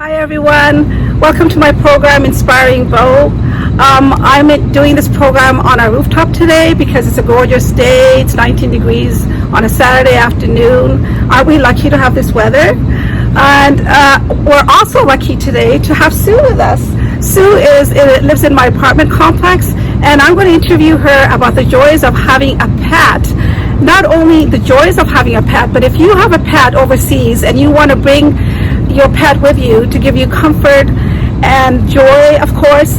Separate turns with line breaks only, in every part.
Hi everyone, welcome to my program Inspiring Bo. I'm doing this program on our rooftop today because it's a gorgeous day. It's 19 degrees on a Saturday afternoon. Aren't we lucky to have this weather? And we're also lucky today to have Sue with us. Sue lives in my apartment complex, and I'm going to interview her about the joys of having a pet. Not only the joys of having a pet, but if you have a pet overseas and you want to bring your pet with you to give you comfort and joy, of course,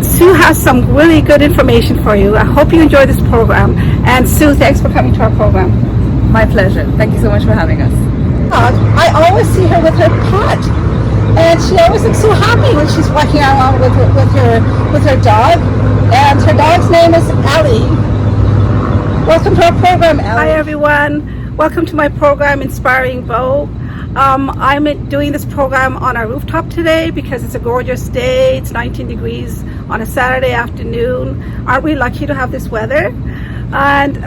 Sue has some really good information for you. I hope you enjoy this program. And Sue, thanks for coming to our program.
My pleasure. Thank you so much for having us.
I always see her with her pet, and she always looks so happy when she's walking around with her dog. And her dog's name is Ellie. Welcome to our program, Ellie. Hi everyone. Welcome to my program Inspiring Bo. I'm doing this program on our rooftop today because it's a gorgeous day. It's 19 degrees on a Saturday afternoon. Aren't we lucky to have this weather? And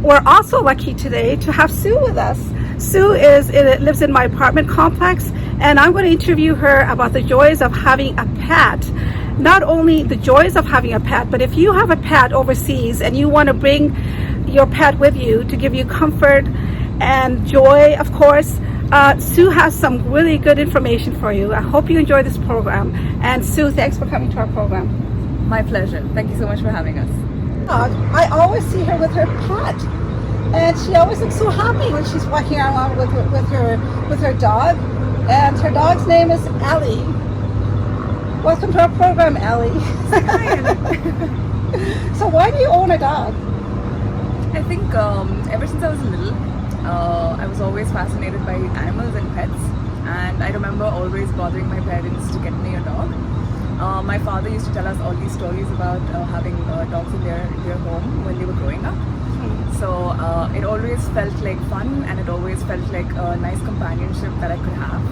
we're also lucky today to have Sue with us. Sue lives in my apartment complex, and I'm going to interview her about the joys of having a pet. Not only the joys of having a pet, but if you have a pet overseas and you want to bring your pet with you to give you comfort and joy, of course, Sue has some really good information for you. I hope you enjoy this program. And Sue, thanks for coming to our program.
My pleasure. Thank you so much for having us.
I always see her with her pet, and she always looks so happy when she's walking around with her dog. And her dog's name is Ellie. Welcome to our program, Ellie. So why do you own a dog?
I think ever since I was little, I was always fascinated by animals and pets, and I remember always bothering my parents to get me a dog. My father used to tell us all these stories about having dogs in their home when they were growing up. So it always felt like fun, and it always felt like a nice companionship that I could have.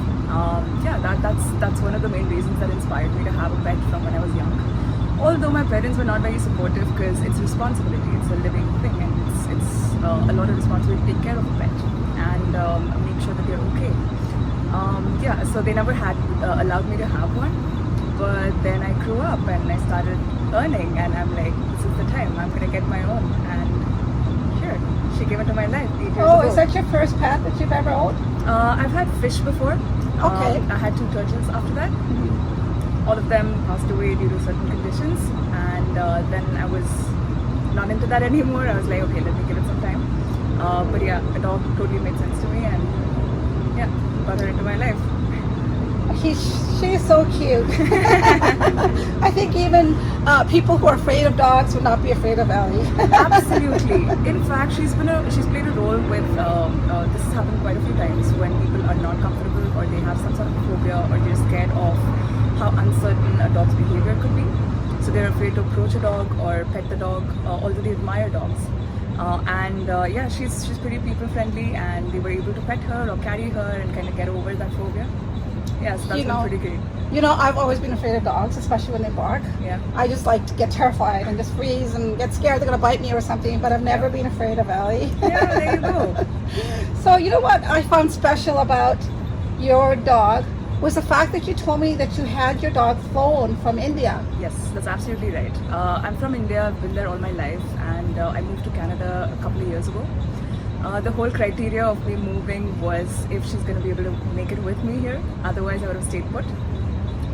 That's one of the main reasons that inspired me to have a pet from when I was young. Although my parents were not very supportive because it's a responsibility, it's a living thing, and it's a lot of responsibility to take care of a pet and make sure that they're okay. So they never had allowed me to have one. But then I grew up and I started earning, and I'm like, this is the time, I'm gonna get my own. And here, she came into my life 8 years ago.
Oh, is that your first pet that you've ever owned?
I've had fish before.
Okay.
I had 2 turtles after that. All of them passed away due to certain conditions, and then I was not into that anymore. I was like, okay, let me give it some time. But yeah, a dog totally made sense to me, and yeah, got her into my life.
She's so cute. I think even people who are afraid of dogs would not be afraid of Ellie.
Absolutely. In fact, she's played a role with this has happened quite a few times when people are not comfortable, or they have some sort of phobia, or they're scared of how uncertain a dog's behavior could be. So they're afraid to approach a dog or pet the dog, although they admire dogs. She's pretty people friendly, and they were able to pet her or carry her and kind of get over that phobia. Yes, that's been pretty great.
You know, I've always been afraid of dogs, especially when they bark.
Yeah.
I just like to get terrified and just freeze and get scared they're going to bite me or something, but I've never been afraid of Ellie.
Yeah, there you go.
So you know what I found special about your dog was the fact that you told me that you had your dog flown from India.
Yes, that's absolutely right. I'm from India, I've been there all my life, and I moved to Canada a couple of years ago. The whole criteria of me moving was if she's going to be able to make it with me here. Otherwise, I would have stayed put.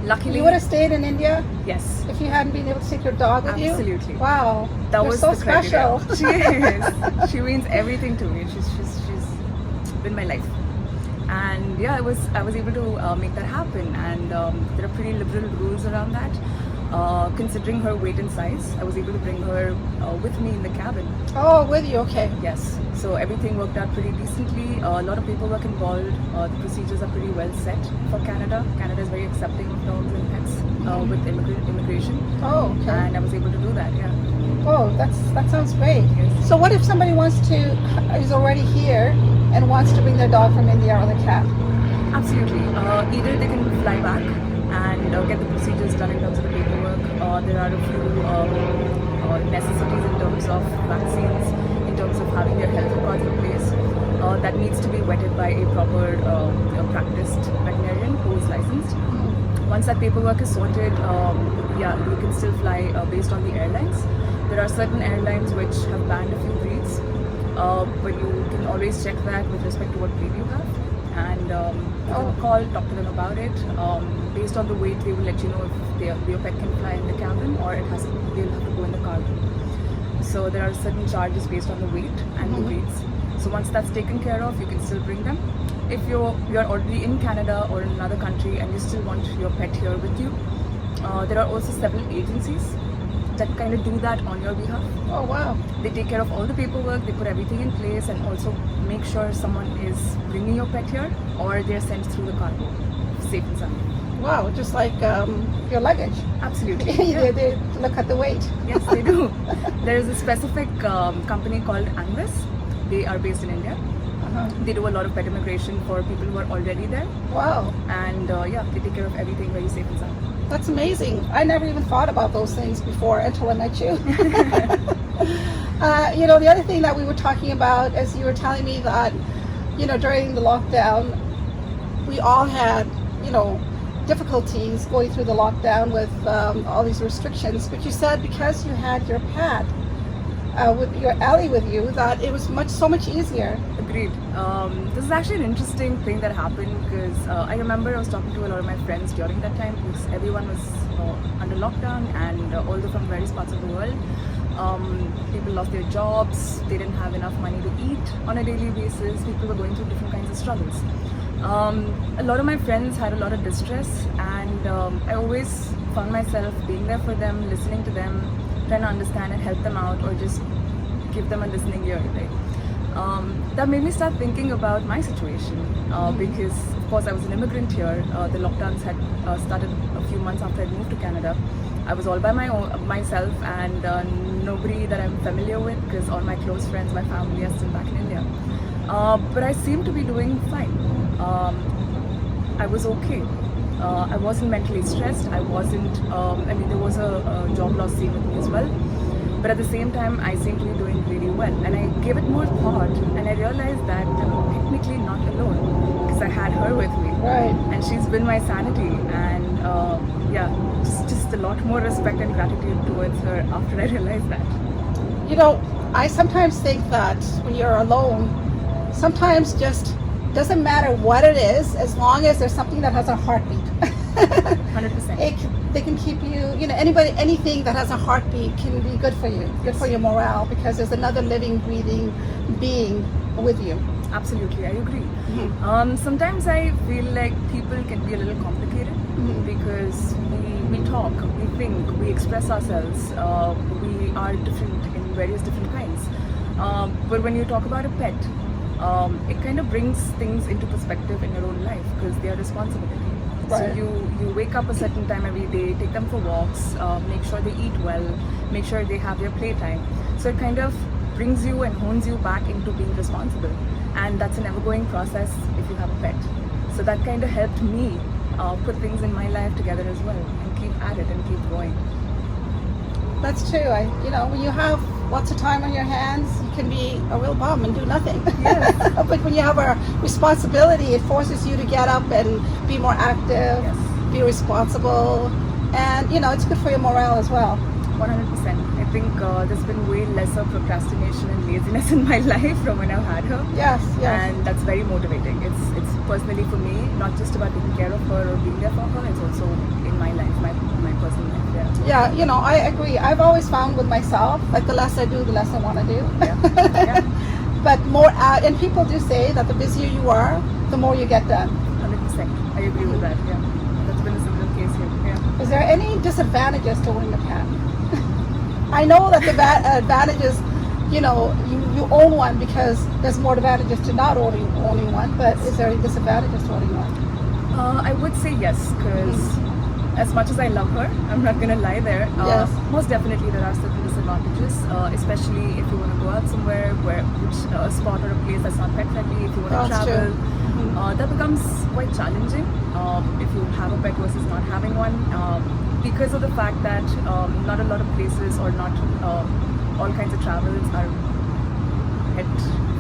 Luckily,
you would have stayed in India.
Yes.
If you hadn't been able to take your dog with you.
Absolutely.
Wow.
That
You're
was
so
the criteria.
special.
She is. She means everything to me. She's been my life. And yeah, I was able to make that happen. And there are pretty liberal rules around that. Considering her weight and size, I was able to bring her with me in the cabin.
Oh, with you, okay.
Yes, so everything worked out pretty decently. A lot of paperwork involved. The procedures are pretty well set for Canada. Canada is very accepting of dogs and pets with immigration.
Oh, okay.
And I was able to do that, yeah.
Oh, that sounds great.
Yes.
So what if somebody is already here and wants to bring their dog from India or the cat?
Absolutely. Either they can fly back and get the procedures done in terms of the paperwork. There are a few necessities in terms of vaccines, in terms of having their health records in place. that needs to be vetted by a proper practiced veterinarian who is licensed. Once that paperwork is sorted, you can still fly based on the airlines. There are certain airlines which have banned a few breeds, but you can always check that with respect to what breed you have. And call, talk to them about it. Based on the weight, they will let you know if your pet can fly in the cabin or they'll have to go in the cargo. So there are certain charges based on the weight and the breeds. So once that's taken care of, you can still bring them. If you're already in Canada or in another country and you still want your pet here with you, there are also several agencies that kind of do that on your behalf.
Oh, wow.
They take care of all the paperwork, they put everything in place, and also make sure someone is bringing your pet here or they're sent through the cargo, safe and sound.
Wow, just like your luggage.
Absolutely.
They look at the weight.
Yes, they do. There is a specific company called IMMIGRATE. They are based in India. They do a lot of pet immigration for people who are already there.
Wow.
And they take care of everything very safe and sound.
That's amazing. I never even thought about those things before until I met you. The other thing that we were talking about is you were telling me that, during the lockdown, we all had, difficulties going through the lockdown with all these restrictions. But you said because you had your pet, with your Ellie with you, that it was so much easier.
Agreed. This is actually an interesting thing that happened because I remember I was talking to a lot of my friends during that time because everyone was under lockdown and although from various parts of the world, people lost their jobs, they didn't have enough money to eat on a daily basis, people were going through different kinds of struggles. A lot of my friends had a lot of distress and I always found myself being there for them, listening to them, trying to understand and help them out or just give them a listening ear, right? That made me start thinking about my situation because of course I was an immigrant here. The lockdowns had started a few months after I moved to Canada. I was all by myself and nobody that I'm familiar with because all my close friends, my family are still back in India. But I seemed to be doing fine. I was okay. I wasn't mentally stressed. I wasn't, there was a job loss scene with me as well. But at the same time, I seemed to be doing really well. And I gave it more thought and I realized that I'm technically not alone because I had her with me.
Right.
And she's been my sanity. And just a lot more respect and gratitude towards her after I realized that.
I sometimes think that when you're alone, sometimes just doesn't matter what it is, as long as there's something that has a heartbeat.
100%.
They can keep you, anything that has a heartbeat can be good for you, good for your morale, because there's another living, breathing being with you.
Absolutely, I agree. Sometimes I feel like people can be a little complicated because we talk, we think, we express ourselves, we are different in various different kinds. But when you talk about a pet, it kind of brings things into perspective in your own life because they are responsibility.
Right.
So you wake up a certain time every day, take them for walks, make sure they eat well, make sure they have their playtime. So it kind of brings you and hones you back into being responsible. And that's an ever-going process if you have a pet. So that kind of helped me put things in my life together as well and keep at it and keep going.
That's true. When you have lots of time on your hands, you can be a real bum and do nothing.
Yes.
But when you have a responsibility, it forces you to get up and be more active, be responsible, and it's good for your morale as well.
100%. I think there's been way lesser procrastination and laziness in my life from when I've had her.
Yes.
And that's very motivating. It's personally for me, not just about taking care of her or being there for her, it's also in my life, my personal life.
Yeah, I agree. I've always found with myself, like the less I do, the less I want to do.
Yeah.
But more, and people do say that the busier you are, the more you get done.
100%. I agree with that, yeah. That's been a similar case here, yeah.
Is there any disadvantages to owning a pet? I know that the advantages, you own one because there's more advantages to not owning one, but is there any disadvantages to owning one?
I would say yes, because as much as I love her, I'm not going to lie there.
Yes.
Most definitely there are certain disadvantages, especially if you want to go out somewhere, a spot or a place that's not pet friendly, if you want to travel. That becomes quite challenging if you have a pet versus not having one. Because of the fact that not a lot of places or not all kinds of travels are pet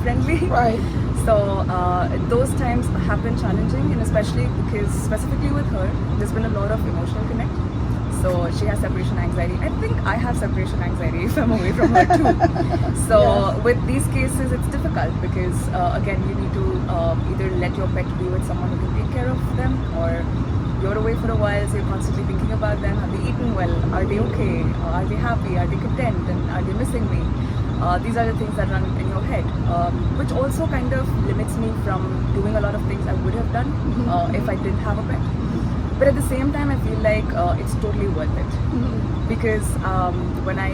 friendly.
Right.
So those times have been challenging, and especially because specifically with her, there's been a lot of emotional connect. So she has separation anxiety. I think I have separation anxiety if I'm away from her too. So
Yes.
with these cases, it's difficult because again, you need to either let your pet be with someone who can take care of them, or you're away for a while, so you're constantly thinking about them. Have they eaten well? Are they okay? Are they happy? Are they content? And are they missing me? These are the things that run in your head, which also kind of limits me from doing a lot of things I would have done if I didn't have a pet. But at the same time, I feel like it's totally worth it because when I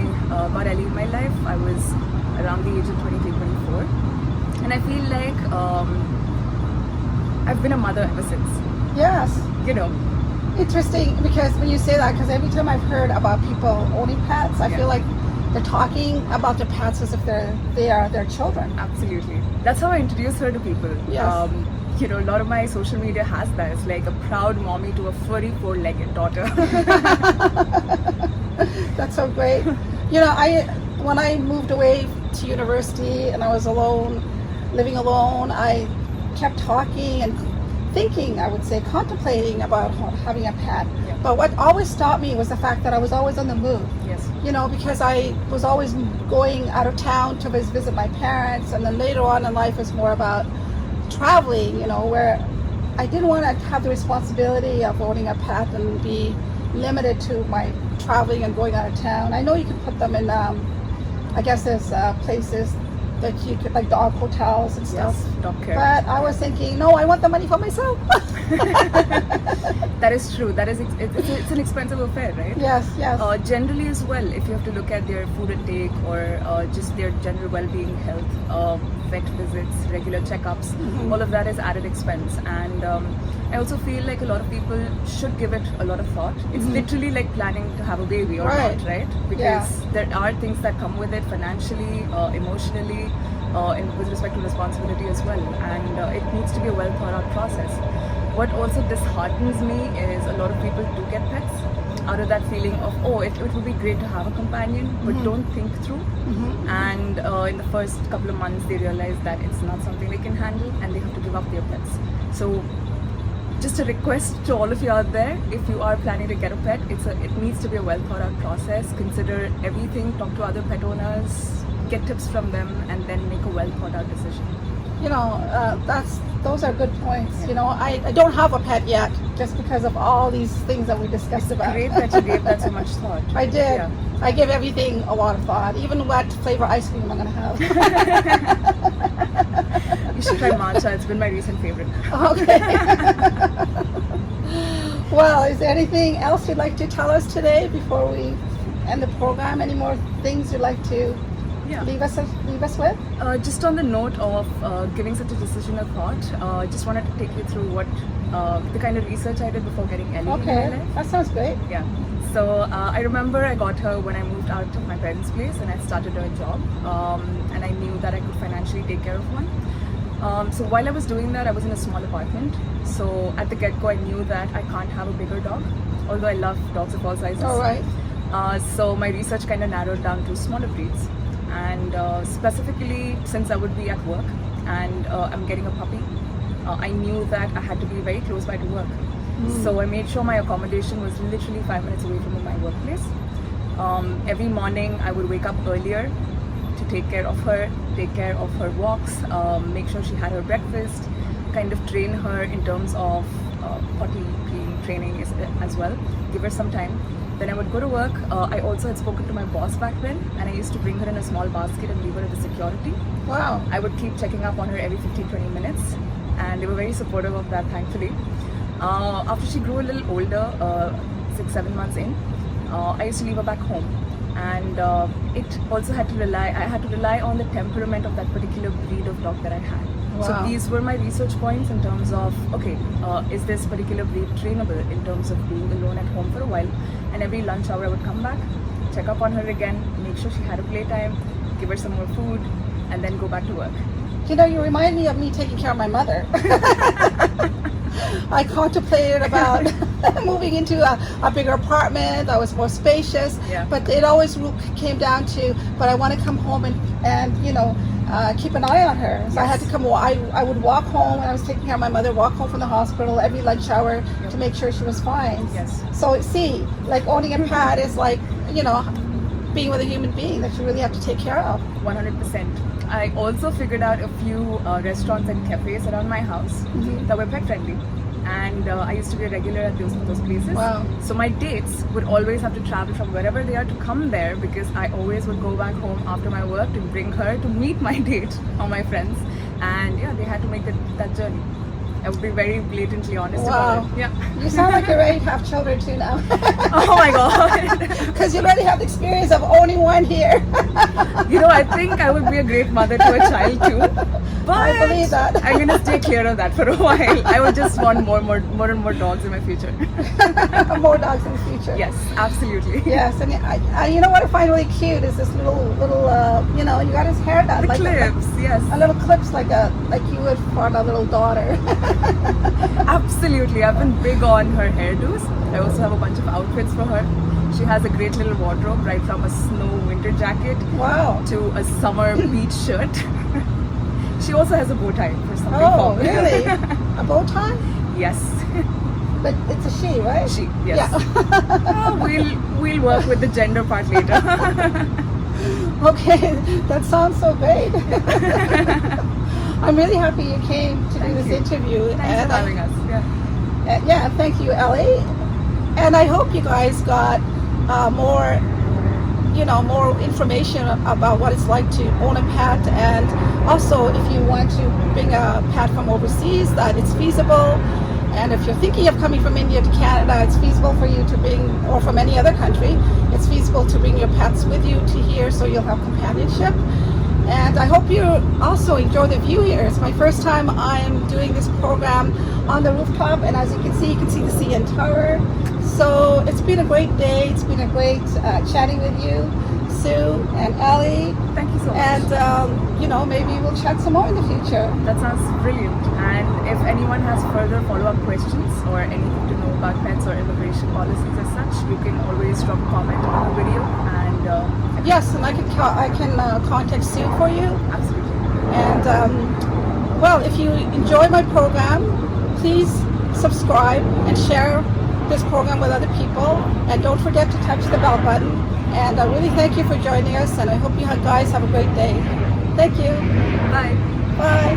got Ellie in my life, I was around the age of 23, 24, and I feel like I've been a mother ever since.
Yes.
You know,
Interesting, because when you say that, because every time I've heard about people owning pets, I
Yeah.
feel like they're talking about their pets as if they are their children.
absolutely. That's how I introduce her to people.
Yes.
You know, a lot of my social media has that. It's like a proud mommy to a furry four-legged daughter.
That's so great. You know, when I moved away to university and I was alone, living alone, I kept talking and thinking, I would say, contemplating about having a pet.
Yeah.
But what always stopped me was the fact that I was always on the move.
Yes.
You know, because I was always going out of town to visit my parents, and then later on in life it's more about traveling, you know, where I didn't want to have the responsibility of owning a pet and be limited to my traveling and going out of town. I know you can put them in, I guess there's places that you could, like dog hotels and stuff.
Yes. Dog care.
But I was thinking, no, I want the money for myself.
That is true. That is it's an expensive affair, right?
Yes, yes.
Generally as well, if you have to look at their food intake or just their general well-being, health, vet visits, regular checkups, all of that is added expense. And I also feel like a lot of people should give it a lot of thought. It's literally like planning to have a baby or
Right.
not, right? Because there are things that come with it financially, emotionally, with respect to responsibility as well. And it needs to be a well thought out process. What also disheartens me is a lot of people do get pets out of that feeling of, oh, it would be great to have a companion, but don't think through. And in the first couple of months, they realize that it's not something they can handle and they have to give up their pets. So just a request to all of you out there, if you are planning to get a pet, it needs to be a well thought out process. Consider everything, talk to other pet owners, get tips from them, and then make a well thought out decision.
You know, those are good points. You know, I don't have a pet yet, just because of all these things that we discussed about.
Great that you gave that so much thought.
I did.
Yeah.
I give everything a lot of thought, even what flavor ice cream I'm gonna have.
You should try matcha. It's been my recent favorite.
Okay. Well, is there anything else you'd like to tell us today before we end the program? Any more things you'd like to
Yeah.
leave us with?
Just on the note of giving such a decision a thought, just wanted to take you through what the kind of research I did before getting Ellie in my
Okay,
life.
that sounds great.
Yeah. So I remember I got her when I moved out of my parents' place and I started a job, and I knew that I could financially take care of one. So while I was doing that, I was in a small apartment. So at the get-go, I knew that I can't have a bigger dog, although I love dogs of all sizes.
All right.
So my research kind of narrowed down to smaller breeds. And specifically, since I would be at work and I'm getting a puppy, I knew that I had to be very close by to work. So I made sure my accommodation was literally 5 minutes away from my workplace. Every morning I would wake up earlier to take care of her walks, make sure she had her breakfast, kind of train her in terms of potty training as well, give her some time. Then I would go to work. I also had spoken to my boss back then, and I used to bring her in a small basket and leave her at the security.
Wow.
I would keep checking up on her every 15-20 minutes, and they were very supportive of that, thankfully. After she grew a little older, 6-7 months in, I used to leave her back home, and it also had to rely on the temperament of that particular breed of dog that I had.
Wow.
So these were my research points in terms of, okay, is this particular breed trainable in terms of being alone at home for a while? And every lunch hour I would come back, check up on her again, make sure she had a playtime, give her some more food, and then go back to work.
You know, you remind me of me taking care of my mother. I contemplated about moving into a bigger apartment that was more spacious,
Yeah.
but it always came down to, but I want to come home and you know, keep an eye on her. So I had to
Yes.
come. I would walk home when I was taking care of my mother. Walk home from the hospital every lunch hour to make sure she was fine.
Yes.
So see, like owning a pet is like, you know, being with a human being that you really have to take care of.
100%. I also figured out a few restaurants and cafes around my house that were pet friendly. And I used to be a regular at those places.
Wow.
So my dates would always have to travel from wherever they are to come there, because I always would go back home after my work to bring her to meet my date or my friends. And yeah, they had to make that journey. I would be very blatantly honest
Wow.
about it. Yeah.
You sound like you're ready to have children too now.
Oh my god.
Because you already have the experience of owning one here.
You know, I think I would be a great mother to a child too. But
I believe that.
I'm gonna stay clear of that for a while. I would just want more and more dogs in my future.
More dogs in the future.
Yes, absolutely.
Yes, and you know what I find really cute is this little you know, you got his hair done
The
like
clips, yes.
a little clips like you would for a little daughter.
Absolutely. I've been big on her hairdos. I also have a bunch of outfits for her. She has a great little wardrobe, right from a snow winter jacket
Wow.
to a summer beach shirt. She also has a bow tie for something
Oh,
formal.
really? A bow tie?
Yes.
But it's a she, right?
She, yes.
Yeah.
We'll work with the gender part later.
Okay, that sounds so great. I'm really happy you came to do
Thank
this
you.
interview.
Thanks for having us. Yeah.
Yeah, thank you, Ellie. And I hope you guys got more information about what it's like to own a pet, and also if you want to bring a pet from overseas, that it's feasible. And if you're thinking of coming from India to Canada, it's feasible for you to bring, or from any other country, it's feasible to bring your pets with you to here so you'll have companionship. And I hope you also enjoy the view here. It's my first time I'm doing this program on the rooftop, and as you can see the CN Tower. So it's been a great day. It's been a great chatting with you, Sue and Ellie.
Thank you so much.
And maybe we'll chat some more in the future.
That sounds brilliant. And if anyone has further follow-up questions or anything to know about pets or immigration policies as such, you can always drop a comment on the video. And
Yes, and I can contact Sue for you.
absolutely.
And well, if you enjoy my program, please subscribe and share this program with other people. And don't forget to touch the bell button. And I really thank you for joining us, and I hope you guys have a great day. Thank you.
Bye.
Bye.